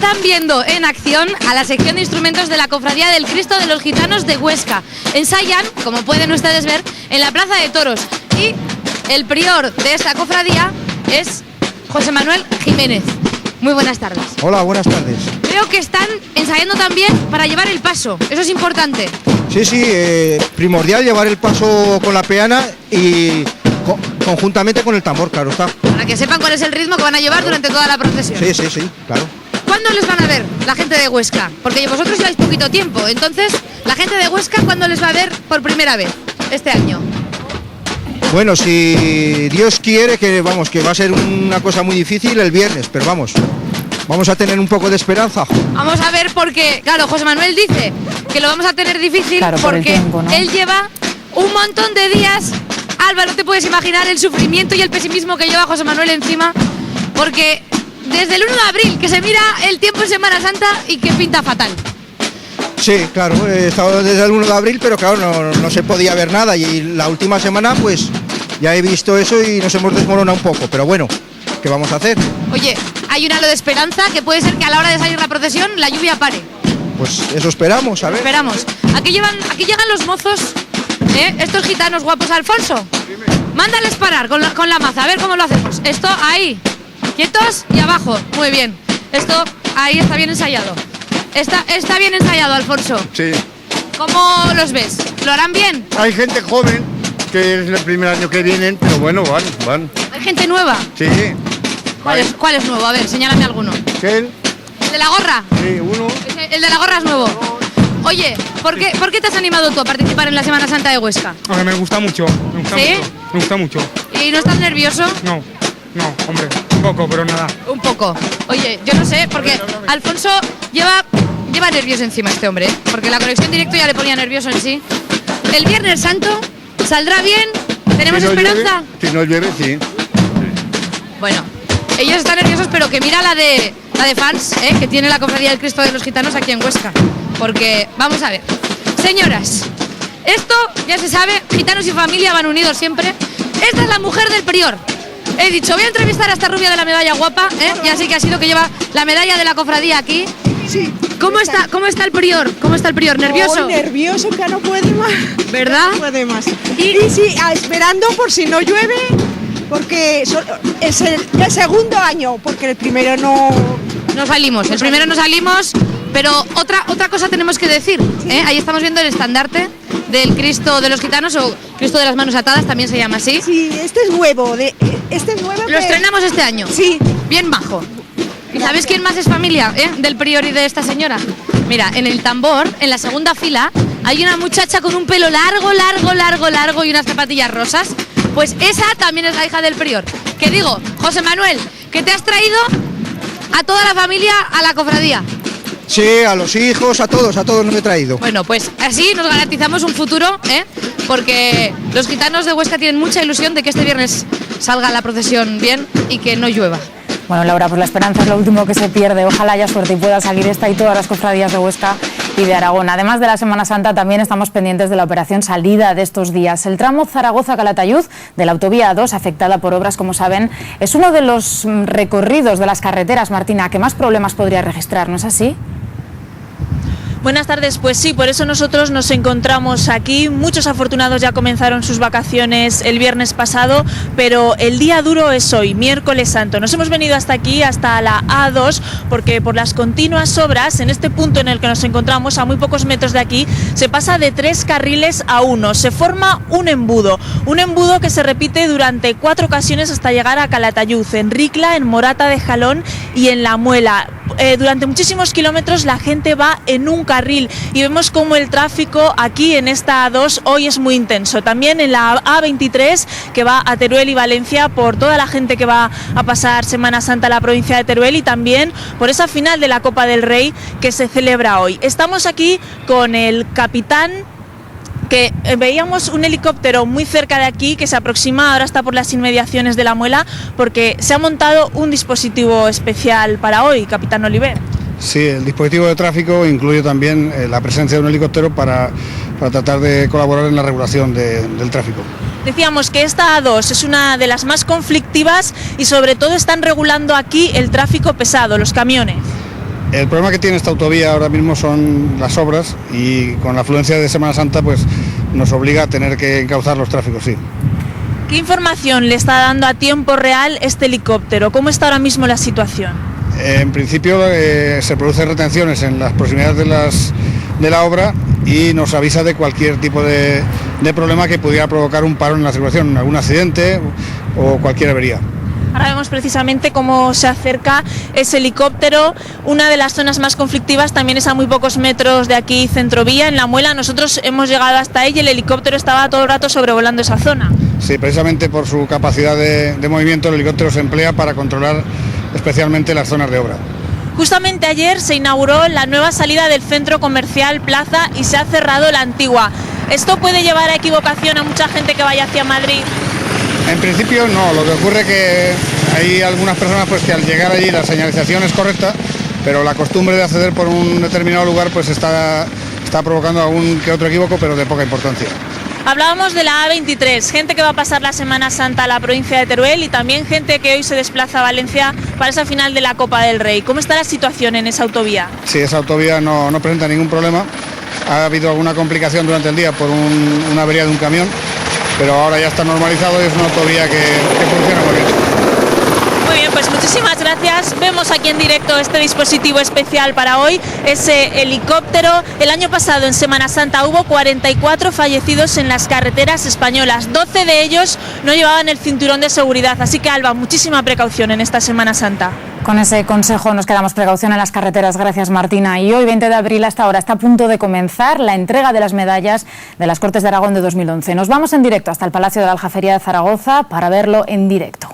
Están viendo en acción a la sección de instrumentos de la Cofradía del Cristo de los Gitanos de Huesca. Ensayan, como pueden ustedes ver, en la Plaza de Toros. Y el prior de esta cofradía es José Manuel Jiménez. Muy buenas tardes. Hola, buenas tardes. Creo que están ensayando también para llevar el paso. Eso es importante. Sí, primordial llevar el paso con la peana y conjuntamente con el tambor, claro está. Para que sepan cuál es el ritmo que van a llevar durante toda la procesión. Sí, claro. ¿Cuándo les van a ver la gente de Huesca? Porque vosotros lleváis poquito tiempo, entonces, la gente de Huesca, ¿cuándo les va a ver por primera vez este año? Bueno, si Dios quiere, que va a ser una cosa muy difícil el viernes, pero vamos a tener un poco de esperanza. Vamos a ver porque, claro, José Manuel dice que lo vamos a tener difícil, claro, porque tiempo, ¿no? Él lleva un montón de días. Alba, no te puedes imaginar el sufrimiento y el pesimismo que lleva José Manuel encima, porque desde el 1 de abril que se mira el tiempo en Semana Santa y que pinta fatal. Sí, claro, he estado desde el 1 de abril, pero claro, no se podía ver nada y la última semana pues ya he visto eso y nos hemos desmoronado un poco, pero bueno, ¿qué vamos a hacer? Oye, hay un halo de esperanza que puede ser que a la hora de salir la procesión la lluvia pare. Pues eso esperamos, a ver. Esperamos. Aquí llegan los mozos, estos gitanos guapos. Alfonso, mándales parar con la maza, a ver cómo lo hacemos. Esto ahí, quietos y abajo, muy bien. Esto ahí está bien ensayado. Está bien ensayado, Alfonso. Sí. ¿Cómo los ves? ¿Lo harán bien? Hay gente joven, que es el primer año que vienen, pero bueno, van. ¿Hay gente nueva? Sí. ¿Cuál es nuevo? A ver, señálame alguno. ¿Quién? ¿El de la gorra? Sí, uno. El de la gorra es nuevo. Oye, ¿por qué te has animado tú a participar en la Semana Santa de Huesca? Porque me gusta mucho. ¿Sí? Me gusta mucho. ¿Y no estás nervioso? No, hombre, un poco, pero nada. Un poco. Oye, yo no sé, porque Alfonso lleva nervios encima este hombre, porque la conexión directa ya le ponía nervioso en sí. El Viernes Santo saldrá bien. ¿Tenemos esperanza? Si no llueve, sí. Bueno, ellos están nerviosos, pero que mira la de fans, que tiene la Cofradía del Cristo de los Gitanos aquí en Huesca. Porque, vamos a ver, señoras, esto ya se sabe, gitanos y familia van unidos siempre. Esta es la mujer del prior. He dicho, voy a entrevistar a esta rubia de la medalla guapa, ya sé que ha sido que lleva la medalla de la cofradía aquí. Sí. ¿Cómo está el prior? ¿Nervioso? Oh, nervioso, que no puede más. ¿Verdad? No puede más. Y sí, esperando por si no llueve, porque es el segundo año, porque el primero no salimos. El primero no salimos, pero otra cosa tenemos que decir. Ahí estamos viendo el estandarte del Cristo de los Gitanos, o Cristo de las Manos Atadas, también se llama así. Sí, este es nuevo. Lo estrenamos este año. Sí. Bien bajo. ¿Y sabes quién más es familia del prior y de esta señora? Mira, en el tambor, en la segunda fila, hay una muchacha con un pelo largo y unas zapatillas rosas. Pues esa también es la hija del prior. Que digo, José Manuel, que te has traído a toda la familia a la cofradía. Sí, a los hijos, a todos nos he traído. Bueno, pues así nos garantizamos un futuro, porque los gitanos de Huesca tienen mucha ilusión de que este viernes salga la procesión bien y que no llueva. Bueno, Laura, pues la esperanza es lo último que se pierde. Ojalá haya suerte y pueda salir esta y todas las cofradías de Huesca y de Aragón. Además de la Semana Santa, también estamos pendientes de la operación salida de estos días. El tramo Zaragoza-Calatayud de la autovía A2, afectada por obras, como saben, es uno de los recorridos de las carreteras, Martina, que más problemas podría registrar, ¿no es así? Buenas tardes, pues sí, por eso nosotros nos encontramos aquí. Muchos afortunados ya comenzaron sus vacaciones el viernes pasado, pero el día duro es hoy, miércoles santo. Nos hemos venido hasta aquí, hasta la A2, porque por las continuas obras, en este punto en el que nos encontramos, a muy pocos metros de aquí, se pasa de 3 carriles a 1. Se forma un embudo que se repite durante 4 ocasiones hasta llegar a Calatayud, en Ricla, en Morata de Jalón y en La Muela. Durante muchísimos kilómetros la gente va en un carril y vemos como el tráfico aquí en esta A2 hoy es muy intenso. También en la A23, que va a Teruel y Valencia, por toda la gente que va a pasar Semana Santa a la provincia de Teruel, y también por esa final de la Copa del Rey que se celebra hoy. Estamos aquí con el capitán, que veíamos un helicóptero muy cerca de aquí que se aproxima, ahora está por las inmediaciones de La Muela, porque se ha montado un dispositivo especial para hoy, capitán Oliver. Sí, el dispositivo de tráfico incluye también la presencia de un helicóptero para tratar de colaborar en la regulación del tráfico. Decíamos que esta A2 es una de las más conflictivas y sobre todo están regulando aquí el tráfico pesado, los camiones. El problema que tiene esta autovía ahora mismo son las obras y con la afluencia de Semana Santa pues nos obliga a tener que encauzar los tráficos, sí. ¿Qué información le está dando a tiempo real este helicóptero? ¿Cómo está ahora mismo la situación? En principio se producen retenciones en las proximidades de la obra y nos avisa de cualquier tipo de problema que pudiera provocar un paro en la circulación, algún accidente o cualquier avería. Ahora vemos precisamente cómo se acerca ese helicóptero. Una de las zonas más conflictivas también es a muy pocos metros de aquí, Centrovía, en La Muela. Nosotros hemos llegado hasta ahí y el helicóptero estaba todo el rato sobrevolando esa zona. Sí, precisamente por su capacidad de movimiento, el helicóptero se emplea para controlar especialmente las zonas de obra. Justamente ayer se inauguró la nueva salida del centro comercial Plaza y se ha cerrado la antigua. ¿Esto puede llevar a equivocación a mucha gente que vaya hacia Madrid? En principio no, lo que ocurre es que hay algunas personas pues que al llegar allí la señalización es correcta, pero la costumbre de acceder por un determinado lugar pues está provocando algún que otro equívoco, pero de poca importancia. Hablábamos de la A23, gente que va a pasar la Semana Santa a la provincia de Teruel y también gente que hoy se desplaza a Valencia para esa final de la Copa del Rey. ¿Cómo está la situación en esa autovía? Sí, esa autovía no presenta ningún problema. Ha habido alguna complicación durante el día por una avería de un camión, pero ahora ya está normalizado y es una autovía que funciona muy bien. Muy bien, pues muchísimas gracias. Vemos aquí en directo este dispositivo especial para hoy, ese helicóptero. El año pasado, en Semana Santa, hubo 44 fallecidos en las carreteras españolas. 12 de ellos no llevaban el cinturón de seguridad. Así que, Alba, muchísima precaución en esta Semana Santa. Con ese consejo nos quedamos, precaución en las carreteras. Gracias, Martina. Y hoy, 20 de abril, hasta ahora está a punto de comenzar la entrega de las medallas de las Cortes de Aragón de 2011. Nos vamos en directo hasta el Palacio de la Aljafería de Zaragoza para verlo en directo.